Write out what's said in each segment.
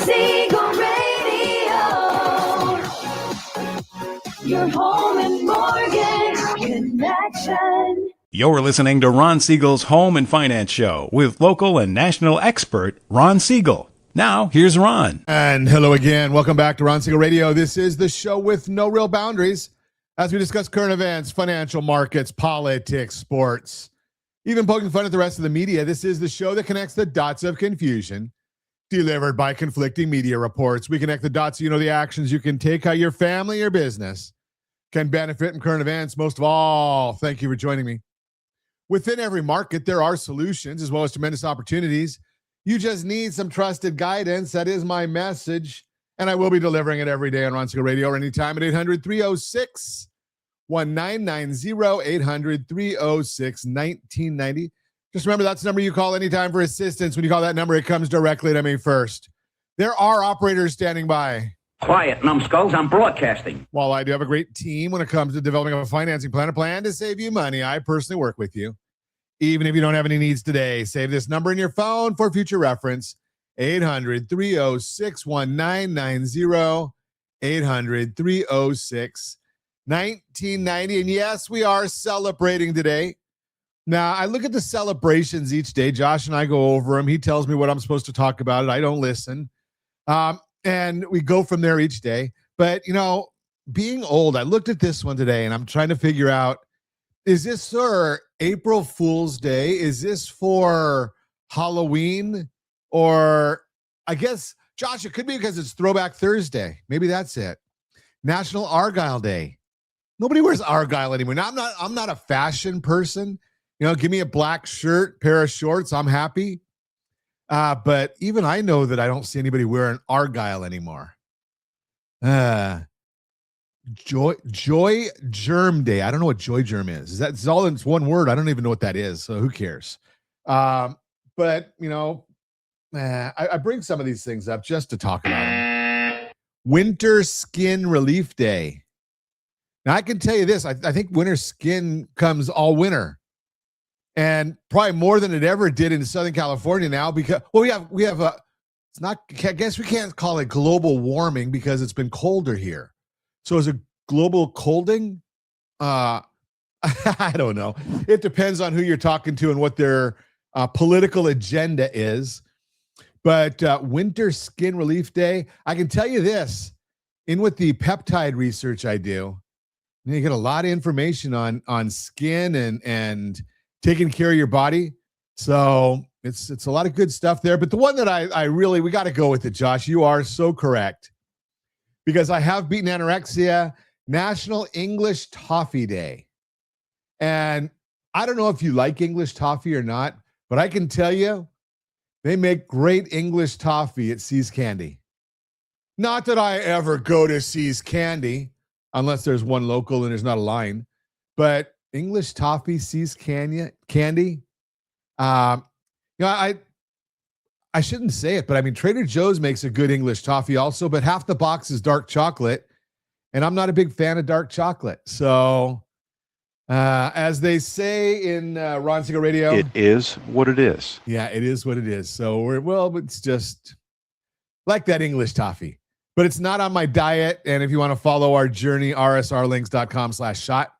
Siegel Radio, your home and mortgage connection. You're listening to Ron Siegel's Home and Finance Show with local and national expert Ron Siegel. Now, here's Ron. And hello again. Welcome back to Ron Siegel Radio. This is the show with no real boundaries as we discuss current events, financial markets, politics, sports, even poking fun at the rest of the media. This is the show that connects the dots of confusion delivered by conflicting media reports. We connect the dots so you know the actions you can take, how your family or business can benefit from current events. Most of all, thank you for joining me. Within every market, there are solutions as well as tremendous opportunities. You just need some trusted guidance. That is my message, and I will be delivering it every day on Ron Siegel Radio or anytime at 800-306-1990, 800-306-1990. Just remember, that's the number you call anytime for assistance. When you call that number, it comes directly to me first. There are operators standing by. Quiet, numbskulls, I'm broadcasting. While I do have a great team when it comes to developing a financing plan, a plan to save you money, I personally work with you. Even if you don't have any needs today, save this number in your phone for future reference, 800-306-1990, 800-306-1990. And yes, we are celebrating today. Now, I look at the celebrations each day. Josh and I go over them. He tells me what I'm supposed to talk about. I don't listen. And we go from there each day. But, you know, being old, I looked at this one today, and I'm trying to figure out, is this for April Fool's Day? Is this for Halloween? Or I guess, Josh, it could be because it's Throwback Thursday. Maybe that's it. National Argyle Day. Nobody wears Argyle anymore. Now, I'm not a fashion person. You know, give me a black shirt, pair of shorts, I'm happy. But even I know that I don't see anybody wearing Argyle anymore. Joy Germ Day. I don't know what Joy Germ is. It's all in one word. I don't even know what that is. So who cares? But you know, I bring some of these things up just to talk about them. Winter Skin Relief Day. Now I can tell you this. I think winter skin comes all winter. And probably more than it ever did in Southern California now, because we have it's not, I guess we can't call it global warming because it's been colder here. So is it global colding? I don't know. It depends on who you're talking to and what their political agenda is. But Winter Skin Relief Day, I can tell you this, in with the peptide research I do, you get a lot of information on skin and taking care of your body. So it's a lot of good stuff there. But the one that I really, we got to go with it, Josh. You are so correct. Because I have beaten anorexia, National English Toffee Day. And I don't know if you like English toffee or not, but I can tell you, they make great English toffee at See's Candy. Not that I ever go to See's Candy, unless there's one local and there's not a line, but English toffee, See's candy. You know, I shouldn't say it, but I mean, Trader Joe's makes a good English toffee also, but half the box is dark chocolate, and I'm not a big fan of dark chocolate. So, as they say in Ron Siegel Radio, it is what it is. Yeah, it is what it is. So it's just like that English toffee, but it's not on my diet. And if you want to follow our journey, rsrlinks.com/shot.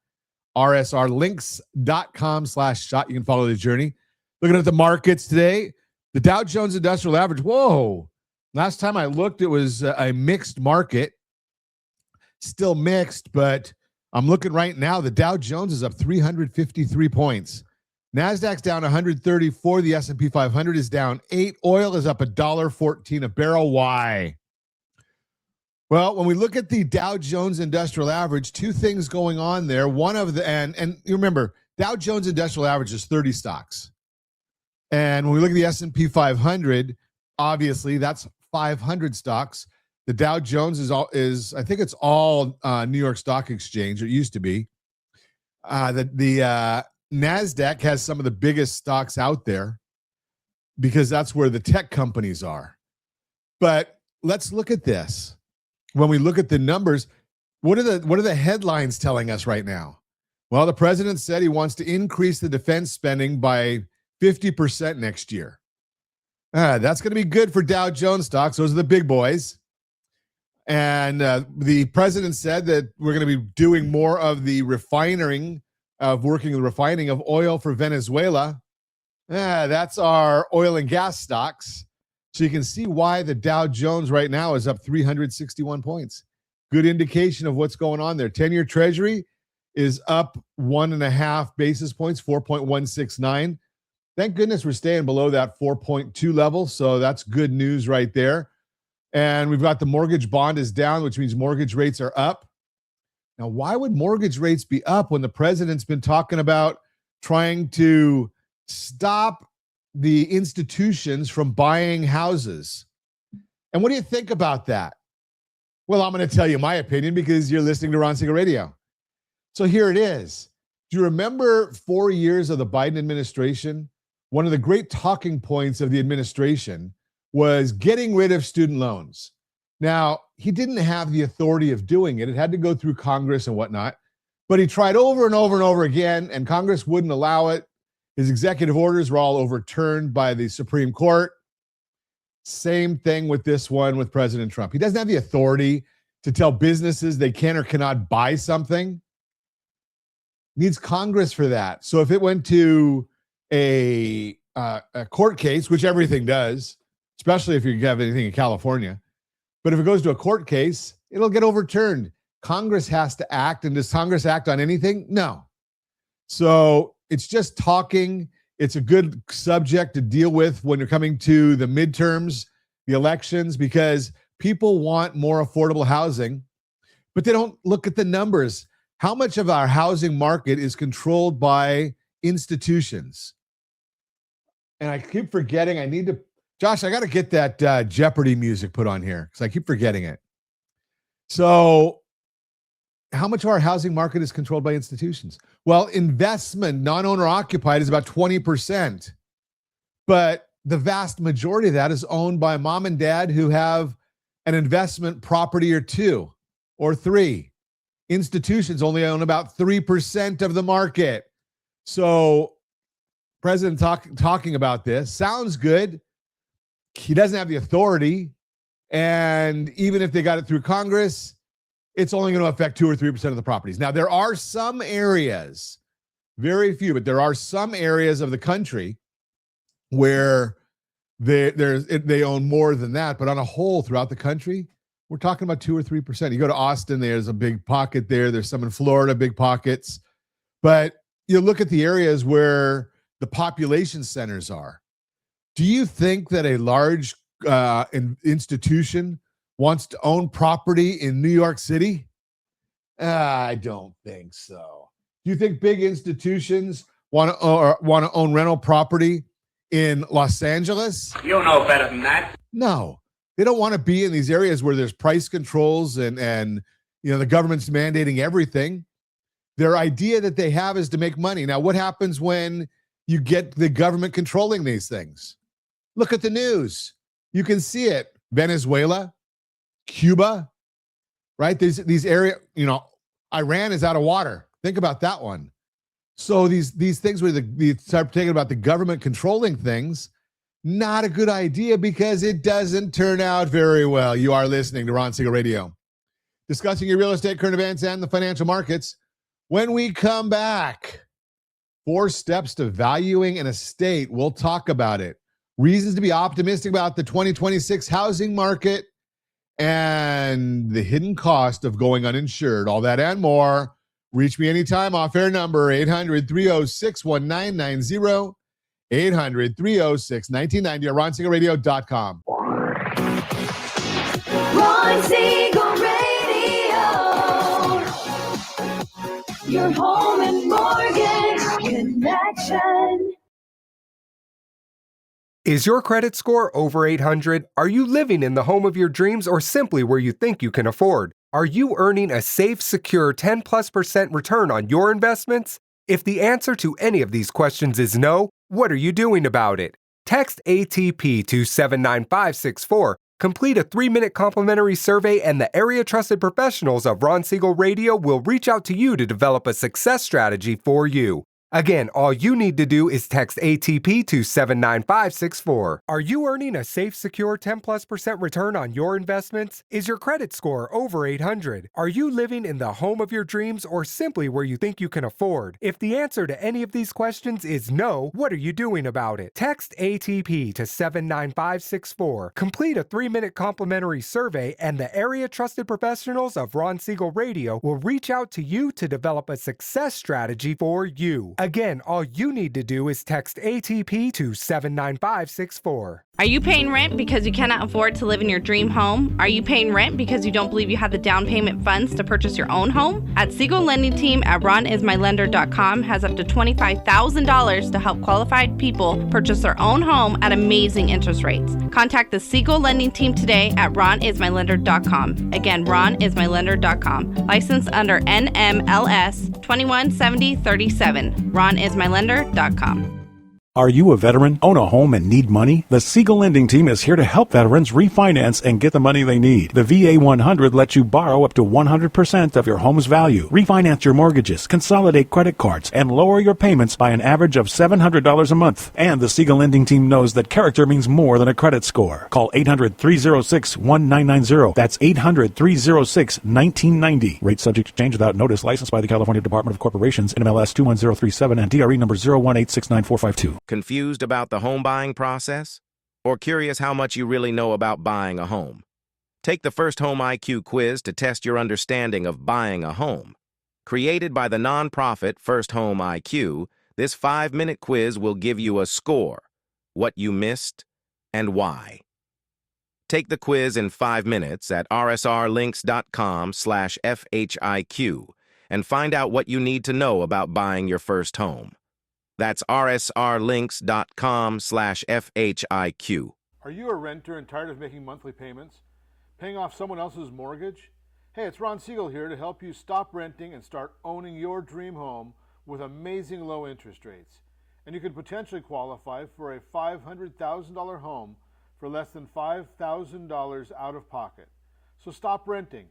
rsrlinks.com/shot. You can follow the journey. Looking at the markets today, the Dow Jones Industrial Average. Whoa. Last time I looked, it was a mixed market. Still mixed, but I'm looking right now. The Dow Jones is up 353 points. NASDAQ's down 134. The S&P 500 is down 8. Oil is up $1.14 a barrel. Why? Well, when we look at the Dow Jones Industrial Average, two things going on there. One of the, and you remember, Dow Jones Industrial Average is 30 stocks. And when we look at the S&P 500, obviously that's 500 stocks. The Dow Jones is I think it's all New York Stock Exchange. It used to be. The NASDAQ has some of the biggest stocks out there because that's where the tech companies are. But let's look at this. When we look at the numbers, what are the headlines telling us right now? Well, the president said he wants to increase the defense spending by 50% next year. That's going to be good for Dow Jones stocks. Those are the big boys. And the president said that we're going to be doing more of the refining of oil for Venezuela. That's our oil and gas stocks. So you can see why the Dow Jones right now is up 361 points. Good indication of what's going on there. 10-year Treasury is up 1.5 basis points, 4.169. Thank goodness we're staying below that 4.2 level. So that's good news right there. And we've got the mortgage bond is down, which means mortgage rates are up. Now, why would mortgage rates be up when the president's been talking about trying to stop the institutions from buying houses? And what do you think about that? Well, I'm going to tell you my opinion because you're listening to Ron Siegel Radio. So here it is. Do you remember 4 years of the Biden administration? One of the great talking points of the administration was getting rid of student loans. Now, he didn't have the authority of doing it. It had to go through Congress and whatnot. But he tried over and over and over again, and Congress wouldn't allow it. His executive orders were all overturned by the Supreme Court. Same thing with this one with President Trump. He doesn't have the authority to tell businesses they can or cannot buy something. Needs Congress for that. So if it went to a court case, which everything does, especially if you have anything in California, but if it goes to a court case, it'll get overturned. Congress has to act. And does Congress act on anything? No. So it's just talking. It's a good subject to deal with when you're coming to the midterms, the elections, because people want more affordable housing, but they don't look at the numbers. How much of our housing market is controlled by institutions? And I keep forgetting, Josh, I got to get that Jeopardy music put on here because I keep forgetting it. So how much of our housing market is controlled by institutions? Well, investment, non-owner occupied, is about 20%. But the vast majority of that is owned by mom and dad who have an investment property or two or three. Institutions only own about 3% of the market. So President talking about this sounds good. He doesn't have the authority. And even if they got it through Congress, it's only going to affect 2 or 3% of the properties. Now, there are some areas, very few, but there are some areas of the country where they own more than that. But on a whole, throughout the country, we're talking about 2 or 3%. You go to Austin, there's a big pocket there. There's some in Florida, big pockets. But you look at the areas where the population centers are. Do you think that a large institution wants to own property in New York City? I don't think so. Do you think big institutions want to own rental property in Los Angeles? You know better than that. No. They don't want to be in these areas where there's price controls and the government's mandating everything. Their idea that they have is to make money. Now, what happens when you get the government controlling these things? Look at the news. You can see it. Venezuela, Cuba, right? These areas, Iran is out of water. Think about that one. So these things where they start taking about the government controlling things, not a good idea because it doesn't turn out very well. You are listening to Ron Siegel Radio, discussing your real estate, current events, and the financial markets. When we come back, 4 steps to valuing an estate. We'll talk about it. Reasons to be optimistic about the 2026 housing market and the hidden cost of going uninsured. All that and more. Reach me anytime. Off-air number 800-306-1990. 800-306-1990 at RonSiegelRadio.com. Ron Siegel Radio. Your home and mortgage connection. Is your credit score over 800? Are you living in the home of your dreams or simply where you think you can afford? Are you earning a safe, secure 10+% return on your investments? If the answer to any of these questions is no, what are you doing about it? Text ATP to 79564, complete a 3-minute complimentary survey, and the area-trusted professionals of Ron Siegel Radio will reach out to you to develop a success strategy for you. Again, all you need to do is text ATP to 79564. Are you earning a safe, secure 10+% return on your investments? Is your credit score over 800? Are you living in the home of your dreams or simply where you think you can afford? If the answer to any of these questions is no, what are you doing about it? Text ATP to 79564. Complete a 3-minute complimentary survey, and the area trusted professionals of Ron Siegel Radio will reach out to you to develop a success strategy for you. Again, all you need to do is text ATP to 79564. Are you paying rent because you cannot afford to live in your dream home? Are you paying rent because you don't believe you have the down payment funds to purchase your own home? At Siegel Lending Team at RonIsMyLender.com has up to $25,000 to help qualified people purchase their own home at amazing interest rates. Contact the Siegel Lending Team today at RonIsMyLender.com. Again, RonIsMyLender.com. Licensed under NMLS 217037. RonIsMyLender.com. Are you a veteran, own a home, and need money? The Siegel Lending Team is here to help veterans refinance and get the money they need. The VA 100 lets you borrow up to 100% of your home's value, refinance your mortgages, consolidate credit cards, and lower your payments by an average of $700 a month. And the Siegel Lending Team knows that character means more than a credit score. Call 800-306-1990. That's 800-306-1990. Rate subject to change without notice. Licensed by the California Department of Corporations, NMLS 21037, and DRE number 018694452. Confused about the home buying process? Or curious how much you really know about buying a home? Take the First Home IQ quiz to test your understanding of buying a home. Created by the nonprofit First Home IQ, this 5-minute quiz will give you a score, what you missed, and why. Take the quiz in 5 minutes at rsrlinks.com/FHIQ and find out what you need to know about buying your first home. That's rsrlinks.com/FHIQ. Are you a renter and tired of making monthly payments? Paying off someone else's mortgage? Hey, it's Ron Siegel here to help you stop renting and start owning your dream home with amazing low interest rates. And you could potentially qualify for a $500,000 home for less than $5,000 out of pocket. So stop renting.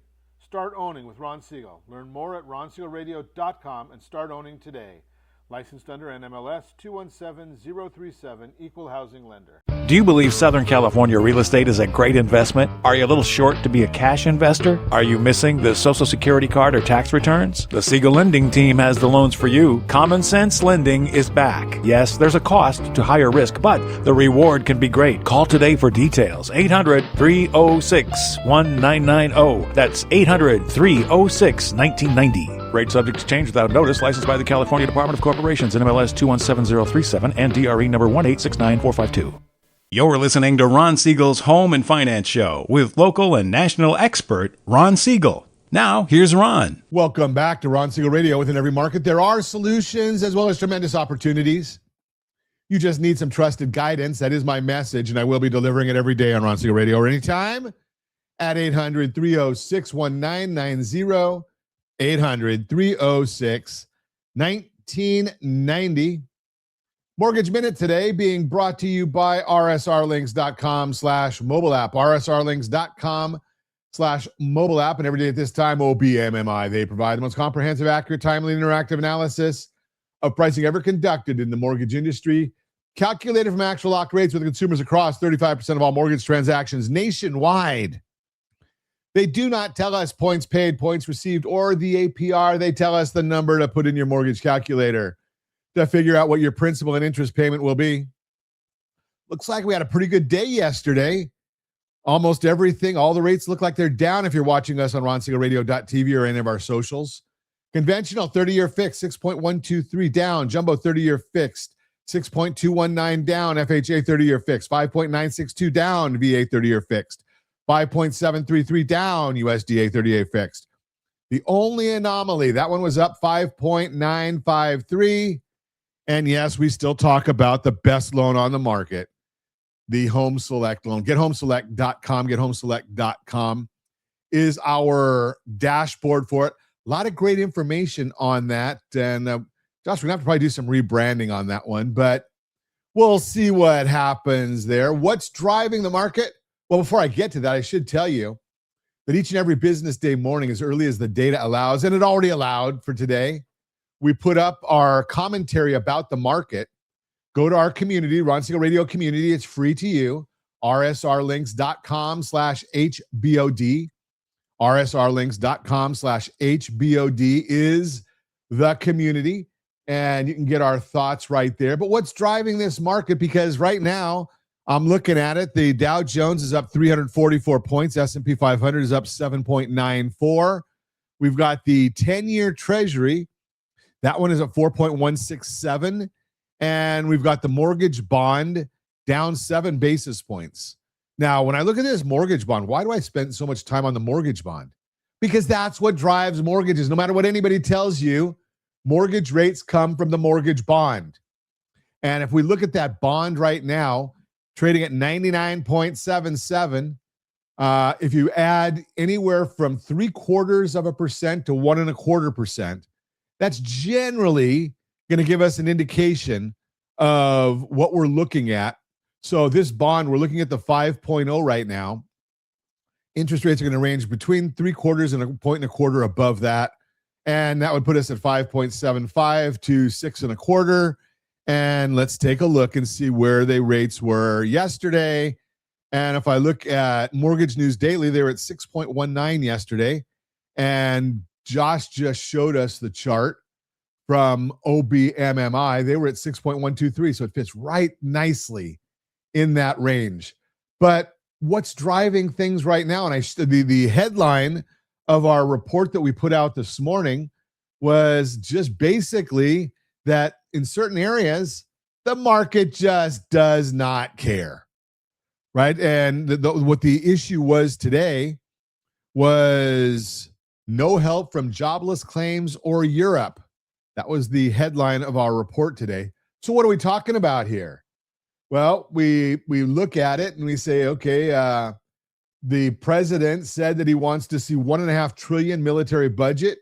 Start owning with Ron Siegel. Learn more at ronsiegelradio.com and start owning today. Licensed under NMLS 217037, Equal Housing Lender. Do you believe Southern California real estate is a great investment? Are you a little short to be a cash investor? Are you missing the Social Security card or tax returns? The Siegel Lending Team has the loans for you. Common Sense Lending is back. Yes, there's a cost to higher risk, but the reward can be great. Call today for details. 800-306-1990. That's 800-306-1990. Rate subject to change without notice. Licensed by the California Department of Corporations, NMLS 217037, and DRE number 1869452. You're listening to Ron Siegel's Home and Finance Show with local and national expert Ron Siegel. Now, here's Ron. Welcome back to Ron Siegel Radio. Within every market, there are solutions as well as tremendous opportunities. You just need some trusted guidance. That is my message, and I will be delivering it every day on Ron Siegel Radio or anytime at 800-306-1990. 800-306-1990. Mortgage Minute today being brought to you by rsrlinks.com/mobile app. rsrlinks.com/mobile app. And every day at this time, OBMMI. They provide the most comprehensive, accurate, timely, and interactive analysis of pricing ever conducted in the mortgage industry. Calculated from actual locked rates with consumers across 35% of all mortgage transactions nationwide. They do not tell us points paid, points received, or the APR. They tell us the number to put in your mortgage calculator to figure out what your principal and interest payment will be. Looks like we had a pretty good day yesterday. Almost everything, all the rates look like they're down if you're watching us on RonSiegelRadio.tv or any of our socials. Conventional 30-year fixed, 6.123 down. Jumbo 30-year fixed, 6.219 down. FHA 30-year fixed, 5.962 down. VA 30-year fixed, 5.733 down. USDA 30-year fixed. The only anomaly, that one was up 5.953. And yes, we still talk about the best loan on the market, the Home Select loan. GetHomeselect.com. GetHomeselect.com is our dashboard for it. A lot of great information on that. And Josh, we're going to have to probably do some rebranding on that one, but we'll see what happens there. What's driving the market? Well, before I get to that, I should tell you that each and every business day morning, as early as the data allows, and it already allowed for today, we put up our commentary about the market. Go to our community, Ron Siegel Radio community. It's free to you. rsrlinks.com/HBOD. rsrlinks.com/HBOD is the community, and you can get our thoughts right there. But what's driving this market? Because right now, I'm looking at it. The Dow Jones is up 344 points. S&P 500 is up 7.94. We've got the 10-year Treasury. That one is at 4.167. And we've got the mortgage bond down 7 basis points. Now, when I look at this mortgage bond, why do I spend so much time on the mortgage bond? Because that's what drives mortgages. No matter what anybody tells you, mortgage rates come from the mortgage bond. And if we look at that bond right now, trading at 99.77, if you add anywhere from 0.75% to 1.25%, that's generally going to give us an indication of what we're looking at. So this bond, we're looking at the 5.0 right now. Interest rates are going to range between 0.75 and 1.25 above that. And that would put us at 5.75 to 6.25. And let's take a look and see where the rates were yesterday. And if I look at Mortgage News Daily, they were at 6.19 yesterday. And Josh just showed us the chart from OBMMI. They were at 6.123. So it fits right nicely in that range. But what's driving things right now? And the headline of our report that we put out this morning was just basically that in certain areas, the market just does not care, right? And what the issue was today was no help from jobless claims or Europe. That was the headline of our report today. So what are we talking about here? Well, we look at it and we say, okay, the president said that he wants to see $1.5 trillion military budget,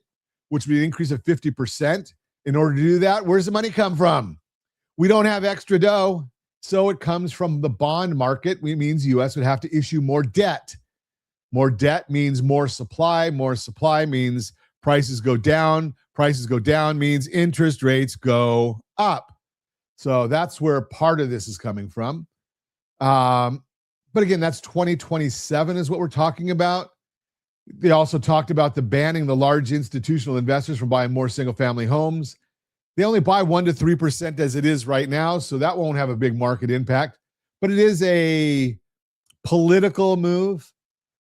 which would be an increase of 50%. In order to do that, where's the money come from? We don't have extra dough, so it comes from the bond market, which means the U.S. would have to issue more debt. More debt means more supply. More supply means prices go down. Prices go down means interest rates go up. So that's where part of this is coming from. But again, that's 2027 is what we're talking about. They also talked about banning the large institutional investors from buying more single-family homes. They only buy 1% to 3% as it is right now, so that won't have a big market impact. But it is a political move.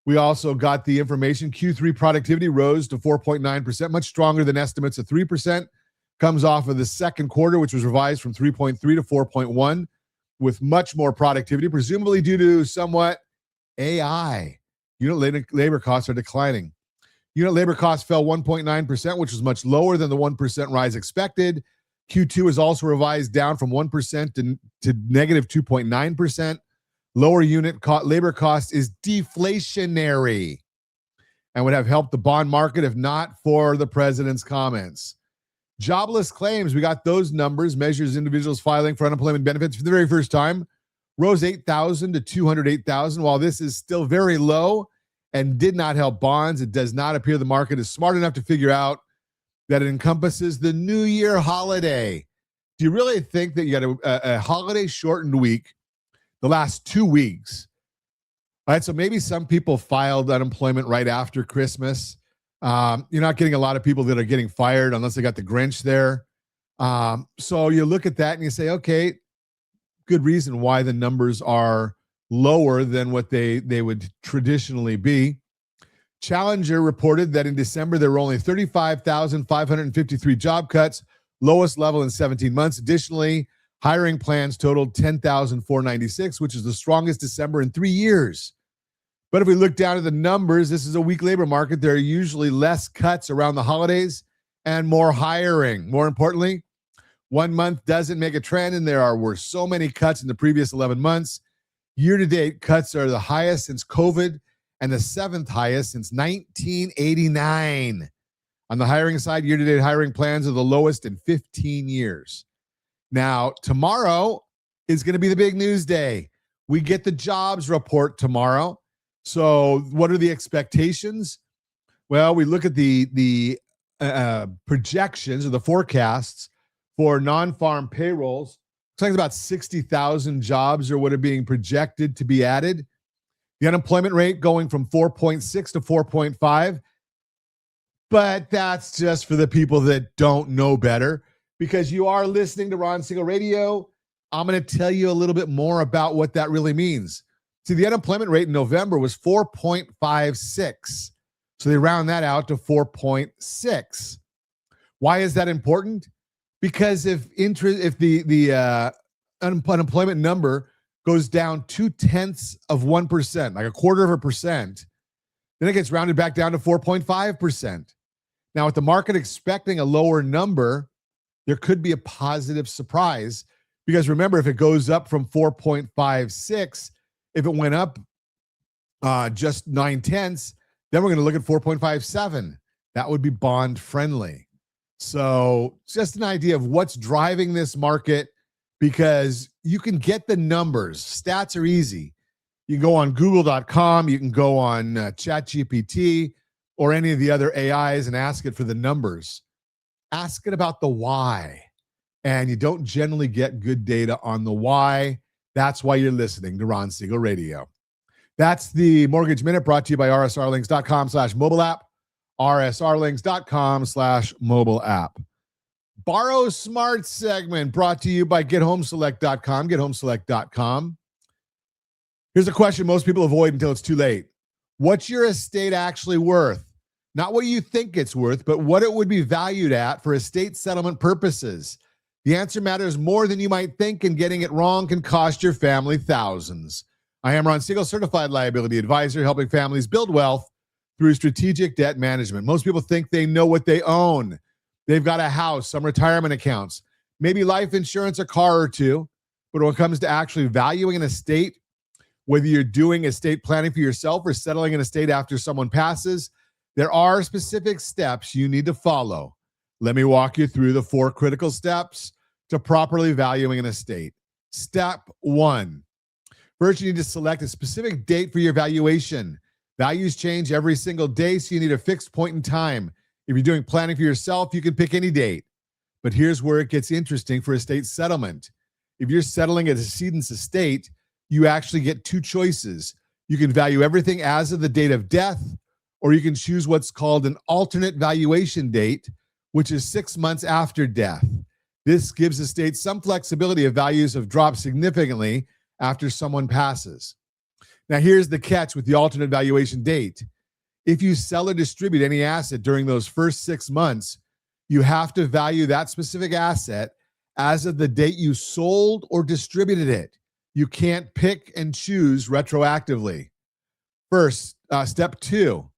We also got the information. Q3 productivity rose to 4.9%, much stronger than estimates of 3%. Comes off of the second quarter, which was revised from 3.3 to 4.1, with much more productivity, presumably due to somewhat AI. Unit labor costs are declining. Unit labor costs fell 1.9%, which was much lower than the 1% rise expected. Q2 is also revised down from 1% to negative 2.9%. Lower unit labor cost is deflationary and would have helped the bond market if not for the president's comments. Jobless claims, we got those numbers, measures individuals filing for unemployment benefits for the very first time, rose 8,000 to 208,000. While this is still very low and did not help bonds, it does not appear the market is smart enough to figure out that it encompasses the New Year holiday. Do you really think that you got a holiday shortened week the last 2 weeks? All right, so maybe some people filed unemployment right after Christmas. You're not getting a lot of people that are getting fired unless they got the Grinch there. So you look at that and you say, okay, good reason why the numbers are lower than what they would traditionally be. Challenger reported that in December, there were only 35,553 job cuts, lowest level in 17 months. Additionally, hiring plans totaled 10,496, which is the strongest December in 3 years. But if we look down at the numbers, this is a weak labor market. There are usually less cuts around the holidays and more hiring. More importantly, 1 month doesn't make a trend, and were so many cuts in the previous 11 months. Year-to-date cuts are the highest since COVID and the 7th highest since 1989. On the hiring side, year-to-date hiring plans are the lowest in 15 years. Now, tomorrow is going to be the big news day. We get the jobs report tomorrow. So what are the expectations? Well, we look at the projections or the forecasts for non-farm payrolls. It's like about 60,000 jobs are what are being projected to be added. The unemployment rate going from 4.6 to 4.5. But that's just for the people that don't know better, because you are listening to Ron Siegel Radio. I'm going to tell you a little bit more about what that really means. See, the unemployment rate in November was 4.56. So they round that out to 4.6. Why is that important? Because if the unemployment number goes down 0.2%, like 0.25%, then it gets rounded back down to 4.5%. Now, with the market expecting a lower number, there could be a positive surprise, because remember, if it goes up from 4.56, if it went up just 0.9, then we're going to look at 4.57. That would be bond friendly. So just an idea of what's driving this market, because you can get the numbers. Stats are easy. You can go on google.com, you can go on ChatGPT or any of the other AIs and ask it for the numbers. Ask it about the why. And you don't generally get good data on the why. That's why you're listening to Ron Siegel Radio. That's the Mortgage Minute, brought to you by rsrlinks.com/mobile app, rsrlinks.com/mobile app. Borrow Smart segment brought to you by gethomeselect.com, gethomeselect.com. Here's a question most people avoid until it's too late. What's your estate actually worth? Not what you think it's worth, but what it would be valued at for estate settlement purposes. The answer matters more than you might think, and getting it wrong can cost your family thousands. I am Ron Siegel, certified liability advisor, helping families build wealth through strategic debt management. Most people think they know what they own. They've got a house, some retirement accounts, maybe life insurance, a car or two. But when it comes to actually valuing an estate, whether you're doing estate planning for yourself or settling an estate after someone passes, there are specific steps you need to follow. Let me walk you through the 4 critical steps to properly valuing an estate. Step 1. First, you need to select a specific date for your valuation. Values change every single day, so you need a fixed point in time. If you're doing planning for yourself, you can pick any date. But here's where it gets interesting for estate settlement. If you're settling a decedent's estate, you actually get 2 choices. You can value everything as of the date of death, or you can choose what's called an alternate valuation date, which is 6 months after death. This gives estates some flexibility if values have dropped significantly after someone passes. Now, here's the catch with the alternate valuation date. If you sell or distribute any asset during those first 6 months, you have to value that specific asset as of the date you sold or distributed it. You can't pick and choose retroactively. First, step 2,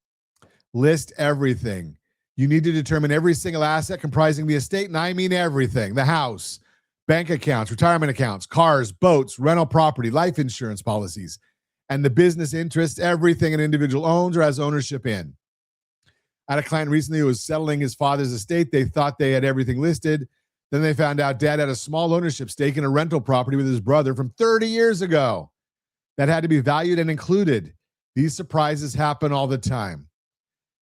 list everything. You need to determine every single asset comprising the estate, and I mean everything: the house, bank accounts, retirement accounts, cars, boats, rental property, life insurance policies, and the business interests, everything an individual owns or has ownership in. I had a client recently who was settling his father's estate. They thought they had everything listed. Then they found out dad had a small ownership stake in a rental property with his brother from 30 years ago that had to be valued and included. These surprises happen all the time.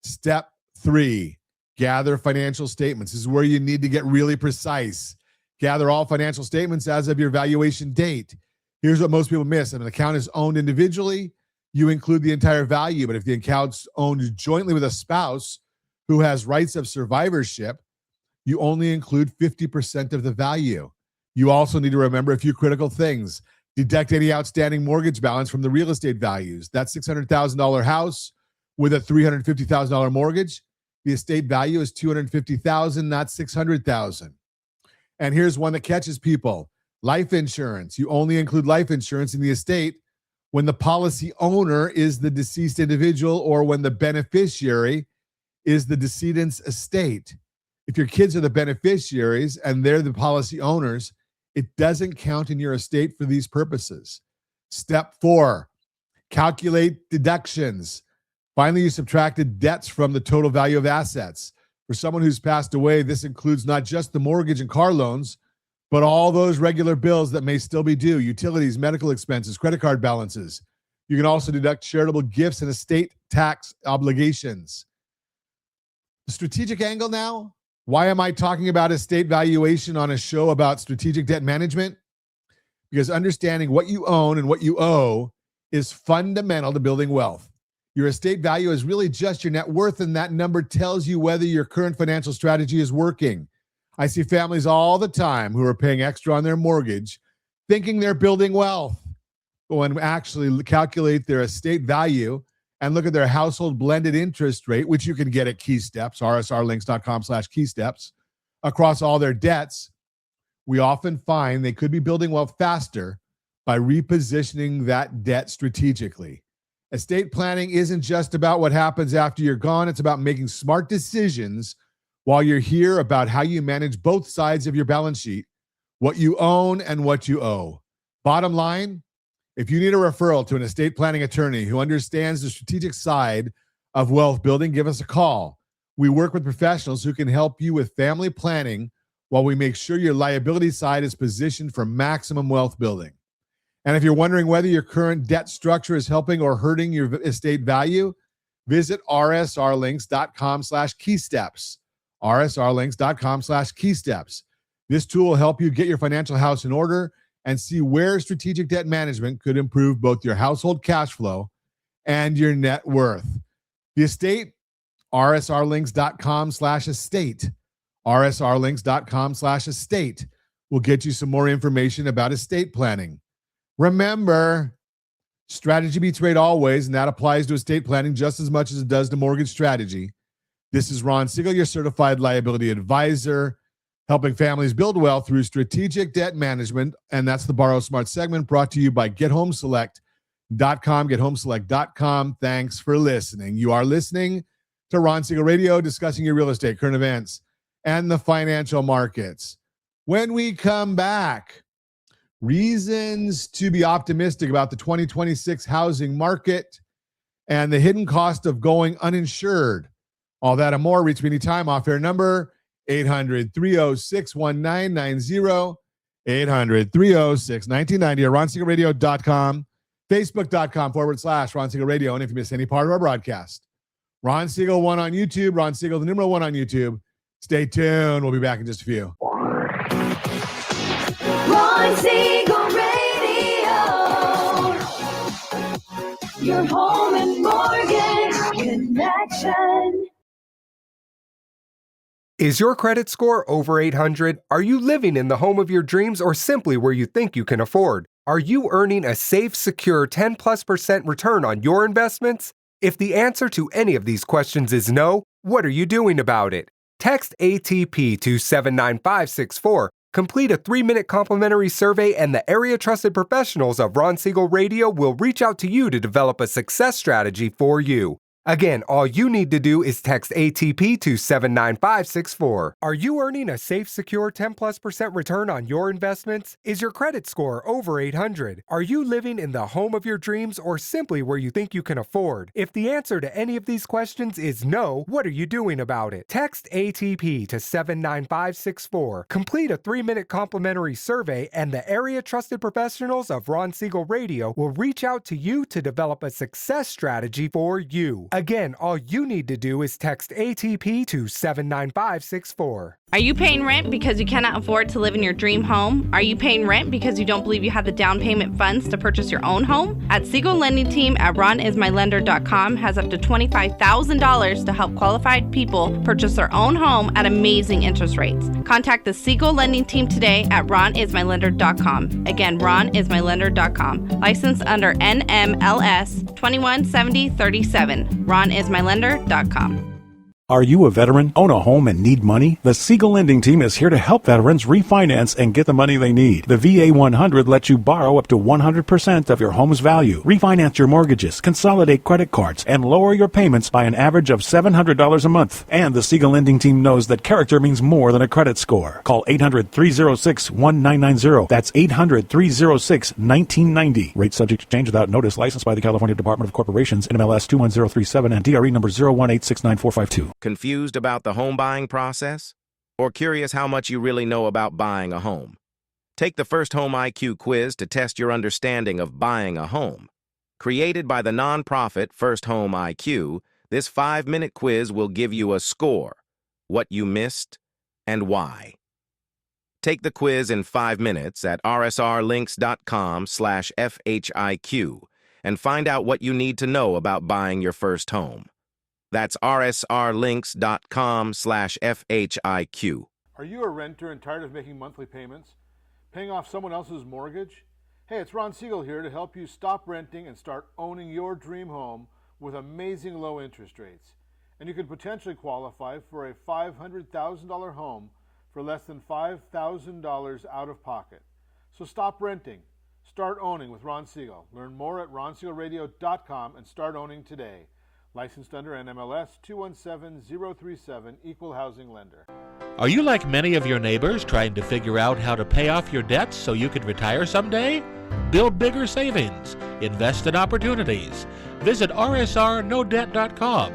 Step 3, gather financial statements. This is where you need to get really precise. Gather all financial statements as of your valuation date. Here's what most people miss. If an account is owned individually, you include the entire value. But if the account's owned jointly with a spouse who has rights of survivorship, you only include 50% of the value. You also need to remember a few critical things. Deduct any outstanding mortgage balance from the real estate values. That $600,000 house with a $350,000 mortgage, the estate value is $250,000, not $600,000. And here's one that catches people. Life insurance. You only include life insurance in the estate when the policy owner is the deceased individual or when the beneficiary is the decedent's estate. If your kids are the beneficiaries and they're the policy owners, it doesn't count in your estate for these purposes. Step 4, calculate deductions. Finally, you subtracted debts from the total value of assets. For someone who's passed away, this includes not just the mortgage and car loans, but all those regular bills that may still be due: utilities, medical expenses, credit card balances. You can also deduct charitable gifts and estate tax obligations. strategic angle now. Why am I talking about estate valuation on a show about strategic debt management? Because understanding what you own and what you owe is fundamental to building wealth. Your estate value is really just your net worth, and that number tells you whether your current financial strategy is working. I see families all the time who are paying extra on their mortgage, thinking they're building wealth, but when actually calculate their estate value and look at their household blended interest rate, which you can get at KeySteps, rsrlinks.com/keysteps, across all their debts, we often find they could be building wealth faster by repositioning that debt strategically. Estate planning isn't just about what happens after you're gone. It's about making smart decisions while you're here about how you manage both sides of your balance sheet, what you own and what you owe. Bottom line, if you need a referral to an estate planning attorney who understands the strategic side of wealth building, give us a call. We work with professionals who can help you with family planning while we make sure your liability side is positioned for maximum wealth building. And if you're wondering whether your current debt structure is helping or hurting your estate value, visit rsrlinks.com/keysteps. rsrlinks.com/keysteps. This tool will help you get your financial house in order and see where strategic debt management could improve both your household cash flow and your net worth. The estate, rsrlinks.com/estate. rsrlinks.com/estate will get you some more information about estate planning. Remember, strategy beats rate always, and that applies to estate planning just as much as it does to mortgage strategy. This is Ron Siegel, your certified liability advisor, helping families build wealth through strategic debt management. And that's the Borrow Smart segment brought to you by GetHomeSelect.com. GetHomeSelect.com. Thanks for listening. You are listening to Ron Siegel Radio, discussing your real estate, current events, and the financial markets. When we come back, reasons to be optimistic about the 2026 housing market and the hidden cost of going uninsured. All that and more. Reach me anytime. Off-air number 800-306-1990, 800-306-1990, or RonSiegelRadio.com, Facebook.com/Ron Siegel Radio. And if you miss any part of our broadcast, Ron Siegel 1 on YouTube, Ron Siegel, the numeral 1 on YouTube. Stay tuned. We'll be back in just a few. Ron Siegel Radio. Your home and mortgage connection. Is your credit score over 800? Are you living in the home of your dreams or simply where you think you can afford? Are you earning a safe, secure 10+% return on your investments? If the answer to any of these questions is no, what are you doing about it? Text ATP to 79564. Complete a 3-minute complimentary survey, and the area trusted professionals of Ron Siegel Radio will reach out to you to develop a success strategy for you. Again, all you need to do is text ATP to 79564. Are you earning a safe, secure 10+% return on your investments? Is your credit score over 800? Are you living in the home of your dreams or simply where you think you can afford? If the answer to any of these questions is no, what are you doing about it? Text ATP to 79564. Complete a 3-minute complimentary survey, and the area trusted professionals of Ron Siegel Radio will reach out to you to develop a success strategy for you. Again, all you need to do is text ATP to 79564. Are you paying rent because you cannot afford to live in your dream home? Are you paying rent because you don't believe you have the down payment funds to purchase your own home? At Siegel Lending Team at RonIsMyLender.com has up to $25,000 to help qualified people purchase their own home at amazing interest rates. Contact the Siegel Lending Team today at RonIsMyLender.com. Again, RonIsMyLender.com. Licensed under NMLS 217037. RonIsMyLender.com. Are you a veteran, own a home, and need money? The Siegel Lending Team is here to help veterans refinance and get the money they need. The VA 100 lets you borrow up to 100% of your home's value, refinance your mortgages, consolidate credit cards, and lower your payments by an average of $700 a month. And the Siegel Lending Team knows that character means more than a credit score. Call 800-306-1990. That's 800-306-1990. Rate subject to change without notice. Licensed by the California Department of Corporations, NMLS 21037, and DRE number 018694452. Confused about the home buying process? Or curious how much you really know about buying a home? Take the First Home IQ quiz to test your understanding of buying a home. Created by the nonprofit First Home IQ, this 5-minute quiz will give you a score, what you missed, and why. Take the quiz in 5 minutes at rsrlinks.com/FHIQ and find out what you need to know about buying your first home. That's rsrlinks.com/FHIQ. Are you a renter and tired of making monthly payments? Paying off someone else's mortgage? Hey, it's Ron Siegel here to help you stop renting and start owning your dream home with amazing low interest rates. And you could potentially qualify for a $500,000 home for less than $5,000 out of pocket. So stop renting. Start owning with Ron Siegel. Learn more at ronsiegelradio.com and start owning today. Licensed under NMLS 217037, Equal Housing Lender. Are you like many of your neighbors trying to figure out how to pay off your debts so you can retire someday? Build bigger savings. Invest in opportunities. Visit rsrnodebt.com.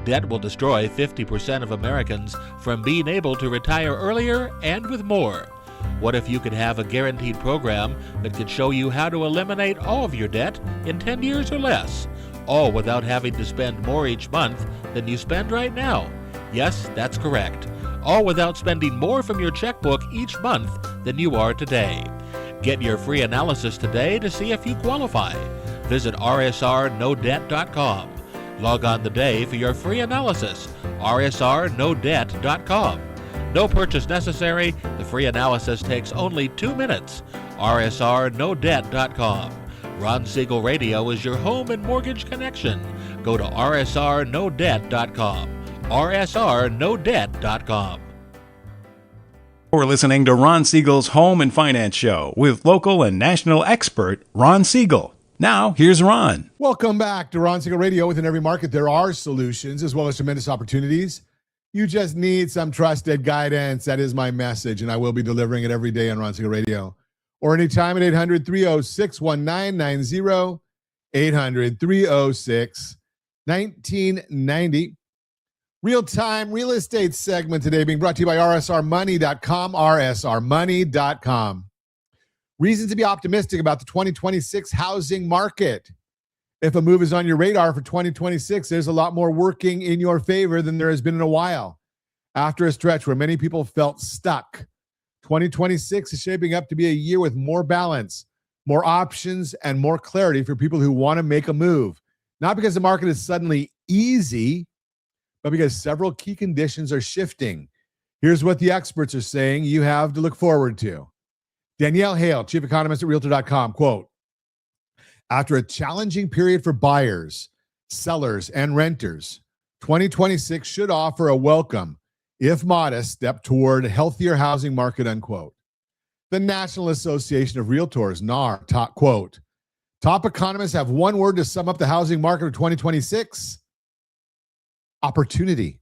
Debt will destroy 50% of Americans from being able to retire earlier and with more. What if you could have a guaranteed program that could show you how to eliminate all of your debt in 10 years or less, all without having to spend more each month than you spend right now? Yes, that's correct. All without spending more from your checkbook each month than you are today. Get your free analysis today to see if you qualify. Visit rsrnodebt.com. Log on today for your free analysis, rsrnodebt.com. No purchase necessary. The free analysis takes only 2 minutes. rsrnodebt.com. Ron Siegel Radio is your home and mortgage connection. Go to rsrnodebt.com. rsrnodebt.com. We're listening to Ron Siegel's Home and Finance Show with local and national expert Ron Siegel. Now, here's Ron. Welcome back to Ron Siegel Radio. Within every market, there are solutions as well as tremendous opportunities. You just need some trusted guidance. That is my message, and I will be delivering it every day on Ron Siegel Radio. Or anytime at 800-306-1990, 800-306-1990. Real-time real estate segment today being brought to you by rsrmoney.com, rsrmoney.com. Reason to be optimistic about the 2026 housing market. If a move is on your radar for 2026, there's a lot more working in your favor than there has been in a while. After a stretch where many people felt stuck, 2026 is shaping up to be a year with more balance, more options, and more clarity for people who want to make a move. Not because the market is suddenly easy, but because several key conditions are shifting. Here's what the experts are saying you have to look forward to. Danielle Hale, chief economist at Realtor.com, quote, after a challenging period for buyers, sellers, and renters, 2026 should offer a welcome, if modest, step toward a healthier housing market, unquote. The National Association of Realtors, NAR, quote, top economists have one word to sum up the housing market of 2026, opportunity.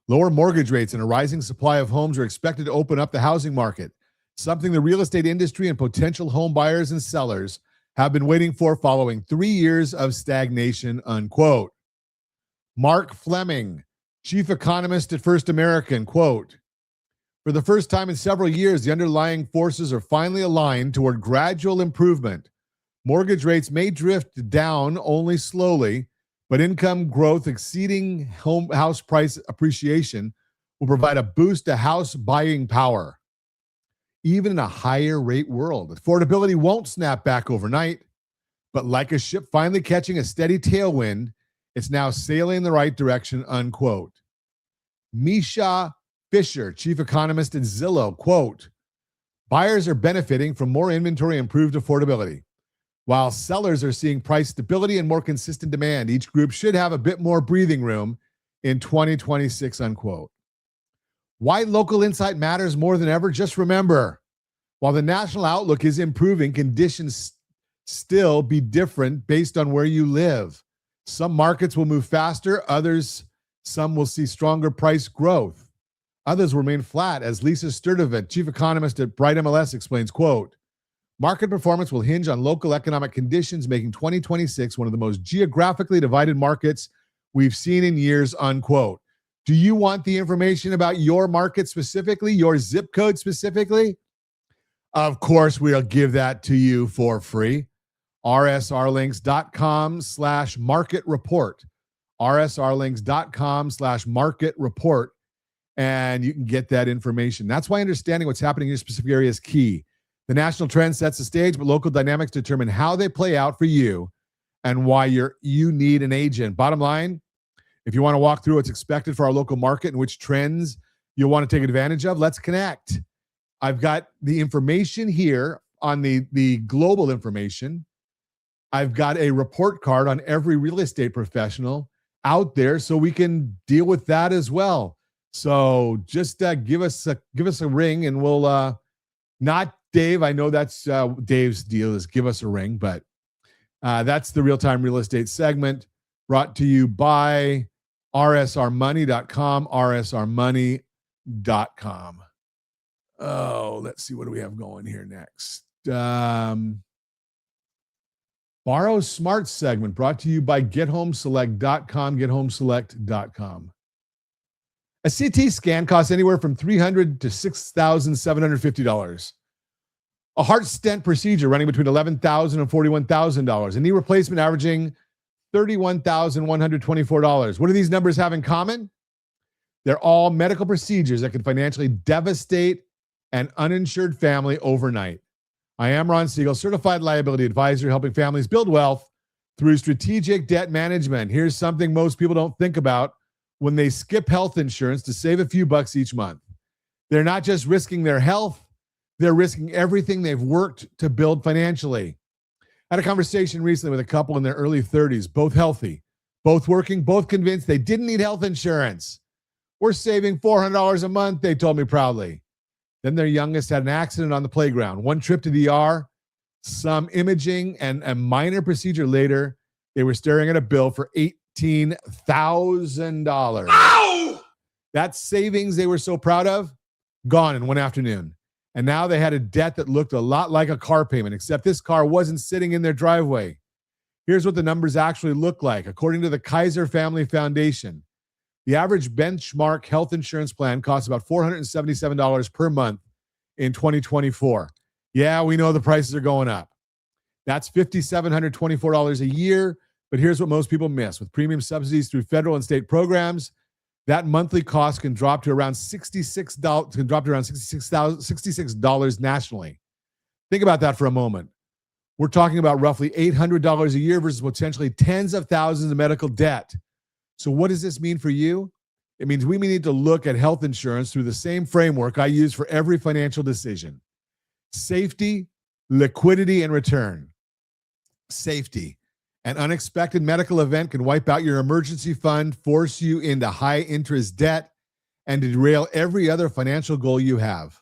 Lower mortgage rates and a rising supply of homes are expected to open up the housing market, something the real estate industry and potential home buyers and sellers have been waiting for following 3 years of stagnation, unquote. Mark Fleming, chief economist at First American, quote, for the first time in several years, the underlying forces are finally aligned toward gradual improvement. Mortgage rates may drift down only slowly, but income growth exceeding house price appreciation will provide a boost to house buying power. Even in a higher rate world, affordability won't snap back overnight, but like a ship finally catching a steady tailwind, it's now sailing in the right direction, unquote. Misha Fisher, chief economist at Zillow, quote, buyers are benefiting from more inventory and improved affordability, while sellers are seeing price stability and more consistent demand. Each group should have a bit more breathing room in 2026, unquote. Why local insight matters more than ever? Just remember, while the national outlook is improving, conditions still be different based on where you live. Some markets will move faster, some will see stronger price growth. Others will remain flat, as Lisa Sturdivant, chief economist at Bright MLS, explains, quote, market performance will hinge on local economic conditions, making 2026 one of the most geographically divided markets we've seen in years, unquote. Do you want the information about your market specifically, your zip code specifically? Of course, we'll give that to you for free. rsrlinks.com/market report. rsrlinks.com/market report. and you can get that information. That's why understanding what's happening in your specific area is key. The national trend sets the stage, but local dynamics determine how they play out for you and why you need an agent. Bottom line, if you want to walk through what's expected for our local market and which trends you'll want to take advantage of, let's connect. I've got the information here on the global information. I've got a report card on every real estate professional out there so we can deal with that as well. So just give us a ring and we'll not Dave. I know that's Dave's deal is give us a ring, but that's the real-time real estate segment brought to you by rsrmoney.com, rsrmoney.com. Oh, let's see. What do we have going here next? Borrow Smart segment brought to you by gethomeselect.com, gethomeselect.com. A CT scan costs anywhere from $300 to $6,750. A heart stent procedure running between $11,000 and $41,000. A knee replacement averaging $31,124. What do these numbers have in common? They're all medical procedures that can financially devastate an uninsured family overnight. I am Ron Siegel, certified liability advisor, helping families build wealth through strategic debt management. Here's something most people don't think about when they skip health insurance to save a few bucks each month. They're not just risking their health, they're risking everything they've worked to build financially. I had a conversation recently with a couple in their early 30s, both healthy, both working, both convinced they didn't need health insurance. We're saving $400 a month, they told me proudly. Then their youngest had an accident on the playground. One trip to the ER, some imaging, and a minor procedure later, they were staring at a bill for $18,000. Ow! That savings they were so proud of, gone in one afternoon. And now they had a debt that looked a lot like a car payment, except this car wasn't sitting in their driveway. Here's what the numbers actually look like. According to the Kaiser Family Foundation, the average benchmark health insurance plan costs about $477 per month in 2024. Yeah, we know the prices are going up. That's $5,724 a year, but here's what most people miss. With premium subsidies through federal and state programs, that monthly cost can drop to around $66 nationally. Think about that for a moment. We're talking about roughly $800 a year versus potentially tens of thousands of medical debt. So what does this mean for you? It means we may need to look at health insurance through the same framework I use for every financial decision. Safety, liquidity, and return. Safety. An unexpected medical event can wipe out your emergency fund, force you into high-interest debt, and derail every other financial goal you have.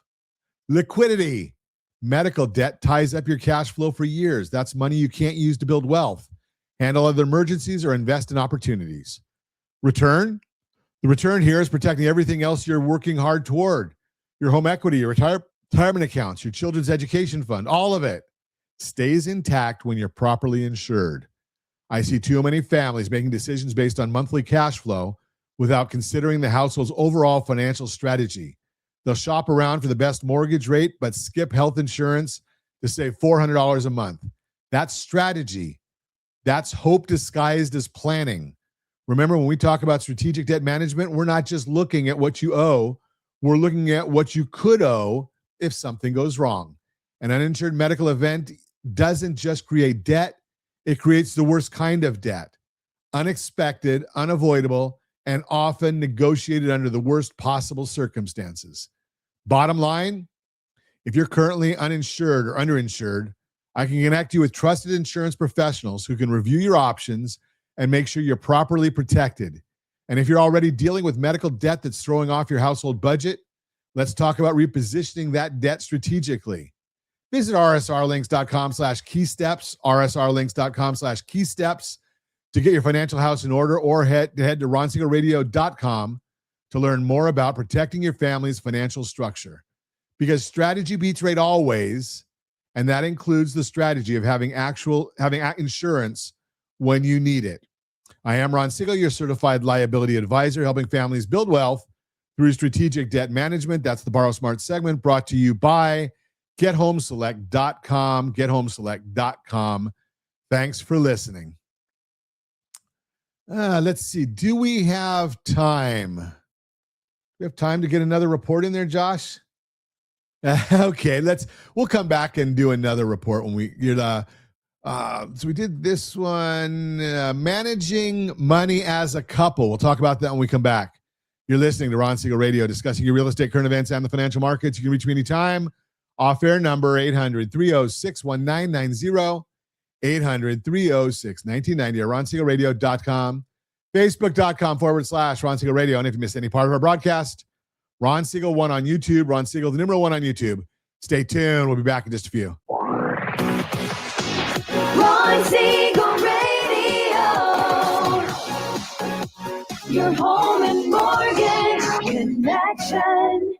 Liquidity. Medical debt ties up your cash flow for years. That's money you can't use to build wealth, handle other emergencies, or invest in opportunities. Return. The return here is protecting everything else you're working hard toward. Your home equity, your retirement accounts, your children's education fund, all of it stays intact when you're properly insured. I see too many families making decisions based on monthly cash flow without considering the household's overall financial strategy. They'll shop around for the best mortgage rate, but skip health insurance to save $400 a month. That's strategy. That's hope disguised as planning. Remember, when we talk about strategic debt management, we're not just looking at what you owe. We're looking at what you could owe if something goes wrong. An uninsured medical event doesn't just create debt. It creates the worst kind of debt. Unexpected, unavoidable, and often negotiated under the worst possible circumstances. Bottom line, if you're currently uninsured or underinsured, I can connect you with trusted insurance professionals who can review your options and make sure you're properly protected. And if you're already dealing with medical debt that's throwing off your household budget, let's talk about repositioning that debt strategically. Visit rsrlinks.com/keysteps, rsrlinks.com/keysteps to get your financial house in order, or head to ronsiegelradio.com to learn more about protecting your family's financial structure. Because strategy beats rate always, and that includes the strategy of having insurance when you need it. I am Ron Siegel, your certified liability advisor, helping families build wealth through strategic debt management. That's the Borrow Smart segment brought to you by gethomeselect.com, gethomeselect.com. Thanks for listening. Let's see. Do we have time? We have time to get another report in there, Josh? Okay, we'll come back and do another report when we get so we did this one, managing money as a couple. We'll talk about that when we come back. You're listening to Ron Siegel Radio, discussing your real estate, current events, and the financial markets. You can reach me anytime. Off-air number 800-306-1990, 800-306-1990, or ronsiegelradio.com, facebook.com/Ron Siegel Radio. And if you missed any part of our broadcast, Ron Siegel 1 on YouTube, Ron Siegel, the number 1 on YouTube. Stay tuned. We'll be back in just a few. Ron Siegel Radio. Your home and mortgage connection.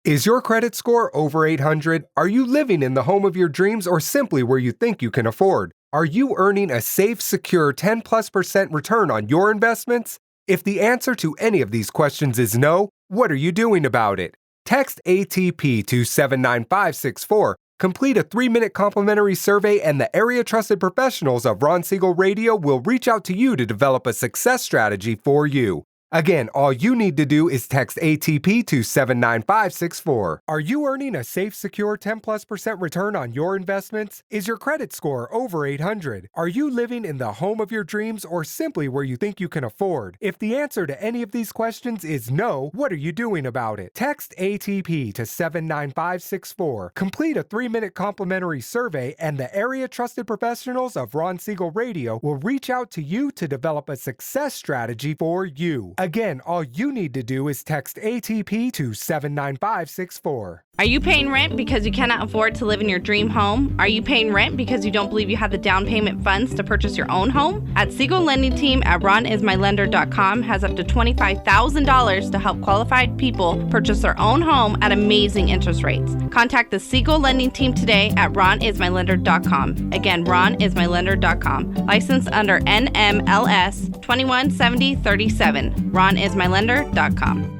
Is your credit score over 800? Are you living in the home of your dreams or simply where you think you can afford? Are you earning a safe, secure 10+% return on your investments? If the answer to any of these questions is no, what are you doing about it? Text ATP to 79564. Complete a 3-minute complimentary survey, and the area trusted professionals of Ron Siegel Radio will reach out to you to develop a success strategy for you. Again, all you need to do is text ATP to 79564. Are you earning a safe, secure 10+% return on your investments? Is your credit score over 800? Are you living in the home of your dreams or simply where you think you can afford? If the answer to any of these questions is no, what are you doing about it? Text ATP to 79564. Complete a 3-minute complimentary survey, and the area trusted professionals of Ron Siegel Radio will reach out to you to develop a success strategy for you. Again, all you need to do is text ATP to 79564. Are you paying rent because you cannot afford to live in your dream home? Are you paying rent because you don't believe you have the down payment funds to purchase your own home? At Siegel Lending Team at RonIsMyLender.com has up to $25,000 to help qualified people purchase their own home at amazing interest rates. Contact the Siegel Lending Team today at RonIsMyLender.com. Again, RonIsMyLender.com. Licensed under NMLS 217037. RonIsMyLender.com.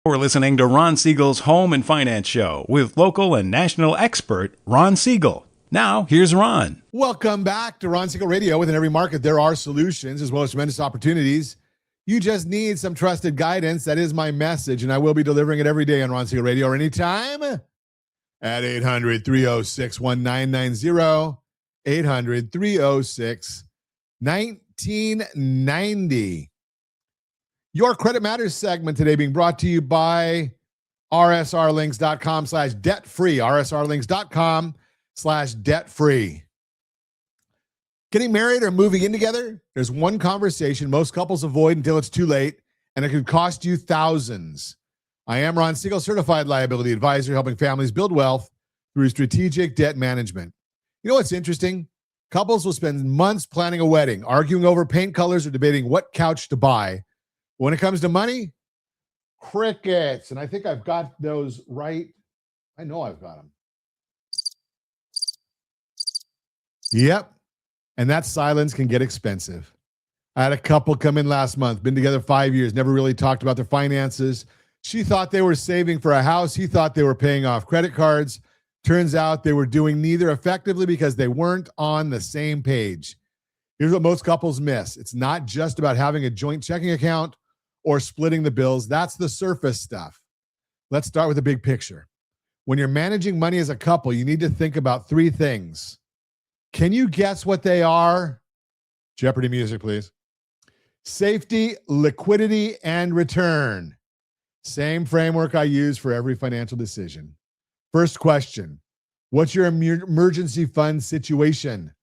We're listening to Ron Siegel's Home and Finance Show with local and national expert Ron Siegel. Now, here's Ron. Welcome back to Ron Siegel Radio. Within every market, there are solutions as well as tremendous opportunities. You just need some trusted guidance. That is my message, and I will be delivering it every day on Ron Siegel Radio or anytime at 800-306-1990, 800-306-1990. Your Credit Matters segment today being brought to you by rsrlinks.com/debt-free, rsrlinks.com/debt-free. Getting married or moving in together, there's one conversation most couples avoid until it's too late, and it could cost you thousands. I am Ron Siegel, certified liability advisor, helping families build wealth through strategic debt management. You know what's interesting? Couples will spend months planning a wedding, arguing over paint colors or debating what couch to buy. When it comes to money, crickets. And I think I've got those right. I know I've got them. Yep. And that silence can get expensive. I had a couple come in last month, been together 5 years, never really talked about their finances. She thought they were saving for a house. He thought they were paying off credit cards. Turns out they were doing neither effectively because they weren't on the same page. Here's what most couples miss. It's not just about having a joint checking account or splitting the bills. That's the surface stuff. Let's start with the big picture. When you're managing money as a couple, you need to think about 3 things. Can you guess what they are? Jeopardy music, please. Safety, liquidity, and return. Same framework I use for every financial decision. First question, what's your emergency fund situation?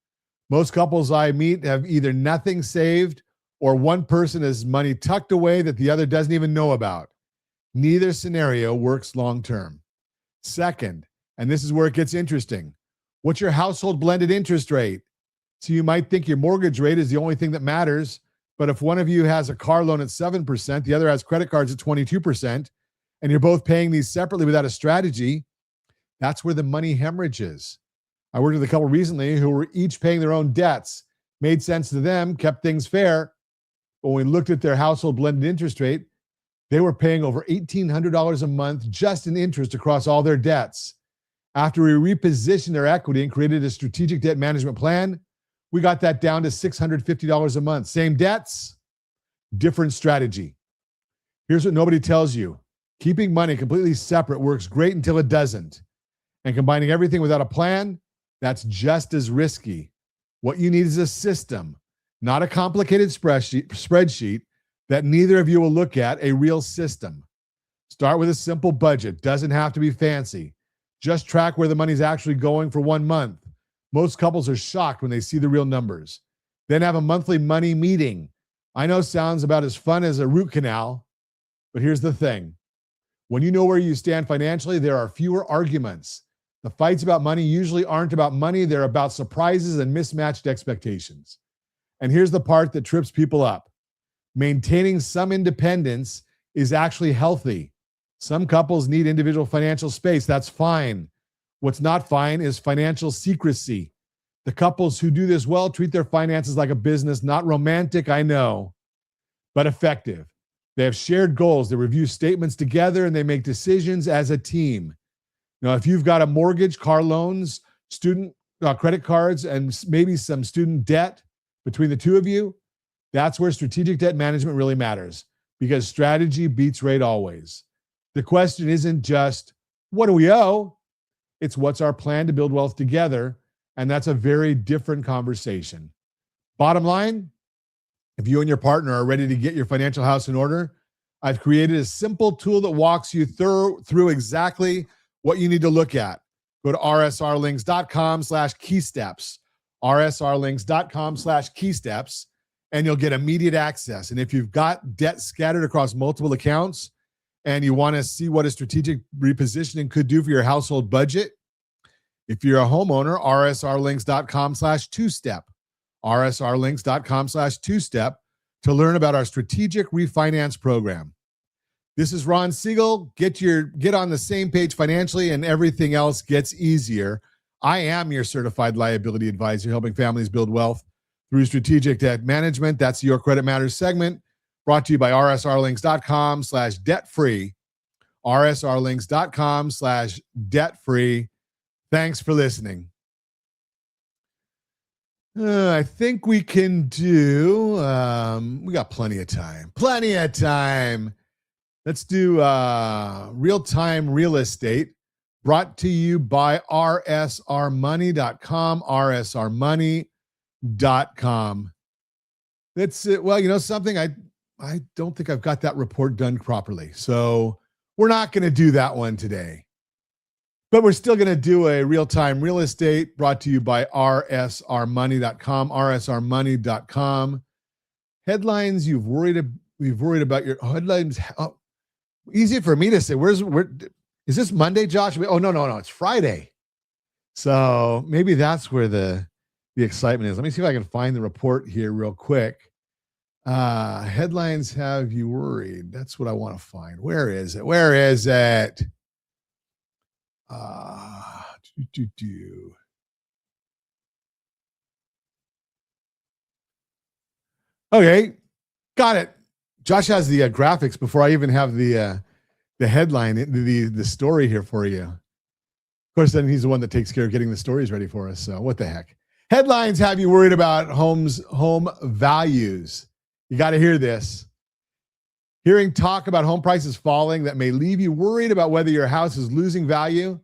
Most couples I meet have either nothing saved or one person has money tucked away that the other doesn't even know about. Neither scenario works long-term. Second, and this is where it gets interesting, what's your household blended interest rate? So you might think your mortgage rate is the only thing that matters, but if one of you has a car loan at 7%, the other has credit cards at 22%, and you're both paying these separately without a strategy, that's where the money hemorrhage is. I worked with a couple recently who were each paying their own debts. Made sense to them, kept things fair. But when we looked at their household blended interest rate, they were paying over $1,800 a month just in interest across all their debts. After we repositioned their equity and created a strategic debt management plan, we got that down to $650 a month. Same debts, different strategy. Here's what nobody tells you. Keeping money completely separate works great until it doesn't. And combining everything without a plan, that's just as risky. What you need is a system, not a complicated spreadsheet that neither of you will look at, a real system. Start with a simple budget. Doesn't have to be fancy. Just track where the money's actually going for 1 month. Most couples are shocked when they see the real numbers. Then have a monthly money meeting. I know sounds about as fun as a root canal, but here's the thing. When you know where you stand financially, there are fewer arguments. The fights about money usually aren't about money. They're about surprises and mismatched expectations. And here's the part that trips people up. Maintaining some independence is actually healthy. Some couples need individual financial space. That's fine. What's not fine is financial secrecy. The couples who do this well treat their finances like a business, not romantic, I know, but effective. They have shared goals. They review statements together and they make decisions as a team. Now, if you've got a mortgage, car loans, student credit cards, and maybe some student debt between the two of you, that's where strategic debt management really matters, because strategy beats rate always. The question isn't just, what do we owe? It's what's our plan to build wealth together, and that's a very different conversation. Bottom line, if you and your partner are ready to get your financial house in order, I've created a simple tool that walks you through exactly what you need to look at. Go to rsrlinks.com/keysteps, rsrlinks.com/keysteps, and you'll get immediate access. And if you've got debt scattered across multiple accounts and you want to see what a strategic repositioning could do for your household budget, if you're a homeowner, rsrlinks.com/2step, rsrlinks.com/2step to learn about our strategic refinance program. This is Ron Siegel. Get on the same page financially and everything else gets easier. I am your certified liability advisor, helping families build wealth through strategic debt management. That's Your Credit Matters segment, brought to you by rsrlinks.com/debt-free, rsrlinks.com/debt-free. Thanks for listening. I think we can do, we got plenty of time. Let's do real-time real estate, brought to you by rsrmoney.com, rsrmoney.com. That's it. Well, something, I don't think I've got that report done properly. So we're not going to do that one today. But we're still going to do a real-time real estate brought to you by rsrmoney.com, rsrmoney.com. Headlines you've worried about your headlines. Oh, easy for me to say. Is this Monday, Josh? Oh, no. It's Friday. So maybe that's where the excitement is. Let me see if I can find the report here real quick. Headlines have you worried. That's what I want to find. Where is it? Okay, got it. Josh has the graphics before I even have the headline, the story here for you. Of course, then he's the one that takes care of getting the stories ready for us. So what the heck? Headlines have you worried about home values. You got to hear this. Hearing talk about home prices falling that may leave you worried about whether your house is losing value.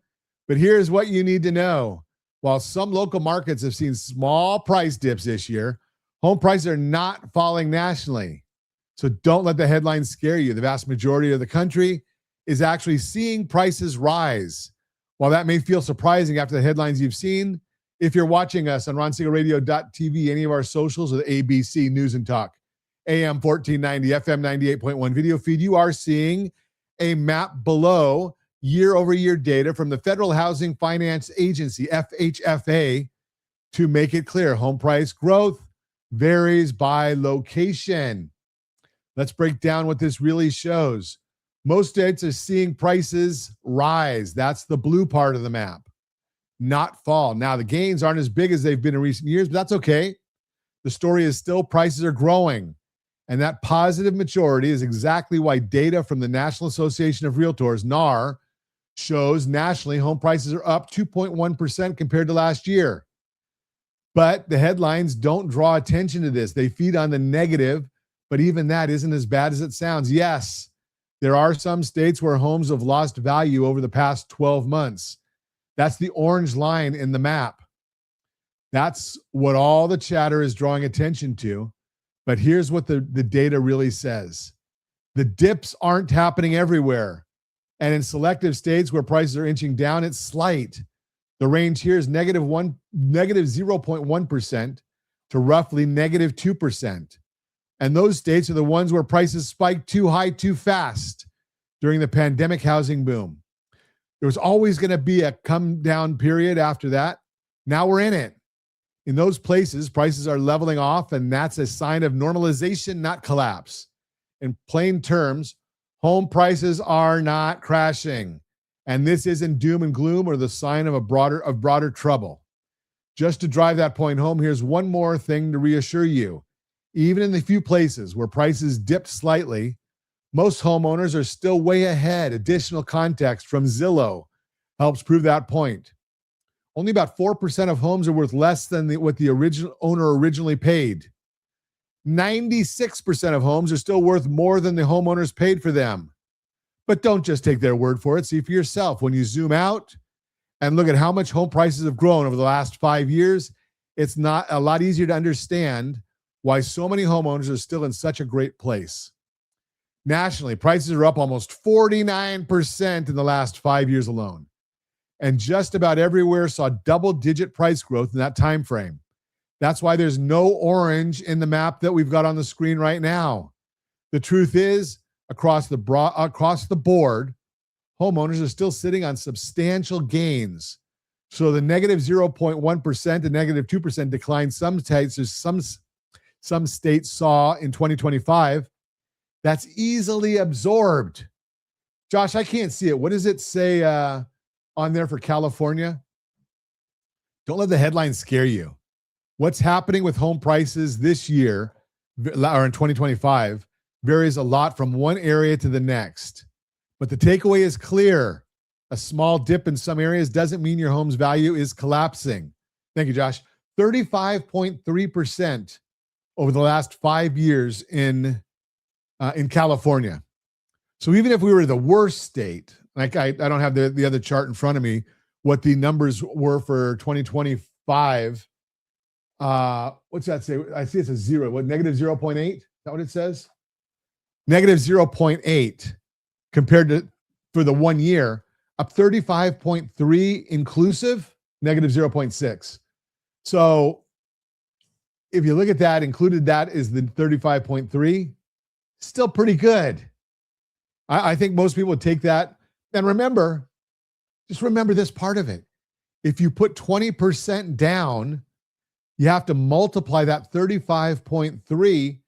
But here's what you need to know. While some local markets have seen small price dips this year, home prices are not falling nationally. So don't let the headlines scare you. The vast majority of the country is actually seeing prices rise. While that may feel surprising after the headlines you've seen, if you're watching us on RonSiegelRadio.tv, any of our socials, or the ABC News and Talk, AM 1490, FM 98.1 video feed, you are seeing a map below year-over-year data from the Federal Housing Finance Agency, FHFA, to make it clear. Home price growth varies by location. Let's break down what this really shows. Most states are seeing prices rise. That's the blue part of the map, not fall. Now, the gains aren't as big as they've been in recent years, but that's okay. The story is still prices are growing. And that positive majority is exactly why data from the National Association of Realtors, NAR, shows nationally home prices are up 2.1% compared to last year. But the headlines don't draw attention to this. They feed on the negative, but even that isn't as bad as it sounds. Yes, There are some states where homes have lost value over the past 12 months. That's the orange line in the map. That's what all the chatter is drawing attention to. But here's what the data really says. The dips aren't happening everywhere. And in selective states where prices are inching down, it's slight. The range here is negative 0.1% to roughly negative 2%. And those states are the ones where prices spiked too high too fast during the pandemic housing boom. There was always going to be a come down period after that. Now we're in it. In those places, prices are leveling off, and that's a sign of normalization, not collapse. In plain terms, home prices are not crashing. And this isn't doom and gloom or the sign of broader trouble. Just to drive that point home, here's one more thing to reassure you. Even in the few places where prices dipped slightly, most homeowners are still way ahead. Additional context from Zillow helps prove that point. Only about 4% of homes are worth less than what the original owner originally paid. 96% of homes are still worth more than the homeowners paid for them. But don't just take their word for it. See for yourself. When you zoom out and look at how much home prices have grown over the last 5 years, it's not a lot easier to understand why so many homeowners are still in such a great place. Nationally, prices are up almost 49% in the last 5 years alone. And just about everywhere saw double-digit price growth in that time frame. That's why there's no orange in the map that we've got on the screen right now. The truth is, across the board, homeowners are still sitting on substantial gains. So the negative 0.1% and negative 2% decline some states saw in 2025, that's easily absorbed. Josh, I can't see it. What does it say on there for California? Don't let the headlines scare you. What's happening with home prices this year, or in 2025, varies a lot from one area to the next. But the takeaway is clear. A small dip in some areas doesn't mean your home's value is collapsing. Thank you, Josh. 35.3% over the last 5 years in California. So even if we were the worst state, like I don't have the other chart in front of me, what the numbers were for 2025. What's that say? I see it's a zero. What, negative 0.8? Is that what it says? Negative 0.8 compared to for the 1 year, up 35.3 inclusive, negative 0.6. So if you look at that, included that is the 35.3, still pretty good. I think most people would take that. And just remember this part of it. If you put 20% down, you have to multiply that 35.3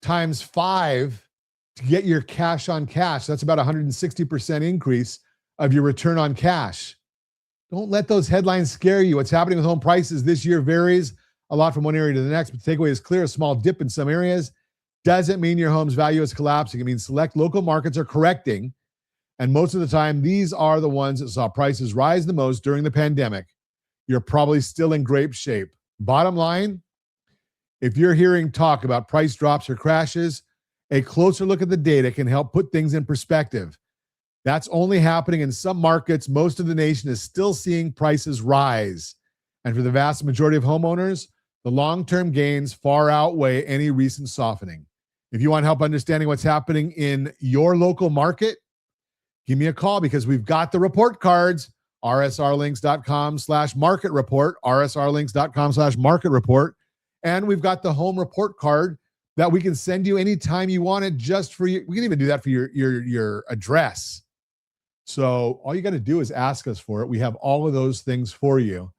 times 5 to get your cash on cash. That's about 160% increase of your return on cash. Don't let those headlines scare you. What's happening with home prices this year varies a lot from one area to the next, but the takeaway is clear. A small dip in some areas doesn't mean your home's value is collapsing. It means select local markets are correcting, and most of the time, these are the ones that saw prices rise the most during the pandemic. You're probably still in great shape. Bottom line, if you're hearing talk about price drops or crashes, a closer look at the data can help put things in perspective. That's only happening in some markets. Most of the nation is still seeing prices rise. And for the vast majority of homeowners, the long-term gains far outweigh any recent softening. If you want help understanding what's happening in your local market, give me a call because we've got the report cards, rsrlinks.com/market report, rsrlinks.com/market report. And we've got the home report card that we can send you anytime you want it, just for you. We can even do that for your address. So all you got to do is ask us for it. We have all of those things for you.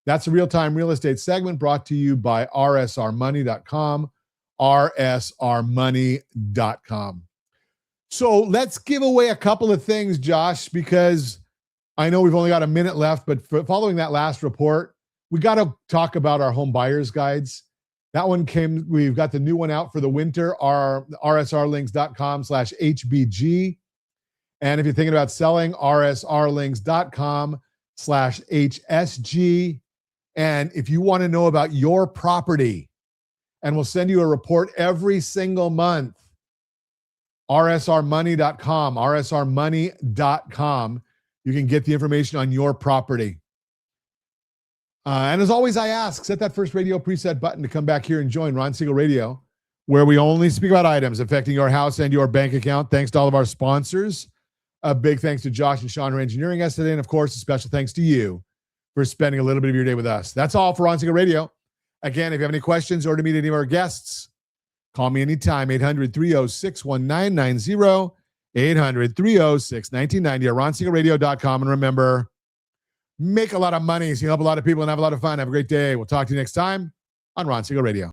That's a real-time real estate segment brought to you by rsrmoney.com, rsrmoney.com. So let's give away a couple of things, Josh, because I know we've only got a minute left, but following that last report, we got to talk about our home buyer's guides. That one we've got the new one out for the winter, our rsrlinks.com/HBG. And if you're thinking about selling, rsrlinks.com/HSG. And if you want to know about your property, and we'll send you a report every single month rsrmoney.com, rsrmoney.com. You can get the information on your property. And as always, I ask, set that first radio preset button to come back here and join Ron Siegel Radio, where we only speak about items affecting your house and your bank account. Thanks to all of our sponsors. A big thanks to Josh and Sean for engineering us today. And of course, a special thanks to you for spending a little bit of your day with us. That's all for Ron Siegel Radio. Again, if you have any questions or to meet any of our guests, call me anytime, 800-306-1990, 800-306-1990 at ronsiegelradio.com. And remember, make a lot of money so you help a lot of people and have a lot of fun. Have a great day. We'll talk to you next time on Ron Siegel Radio.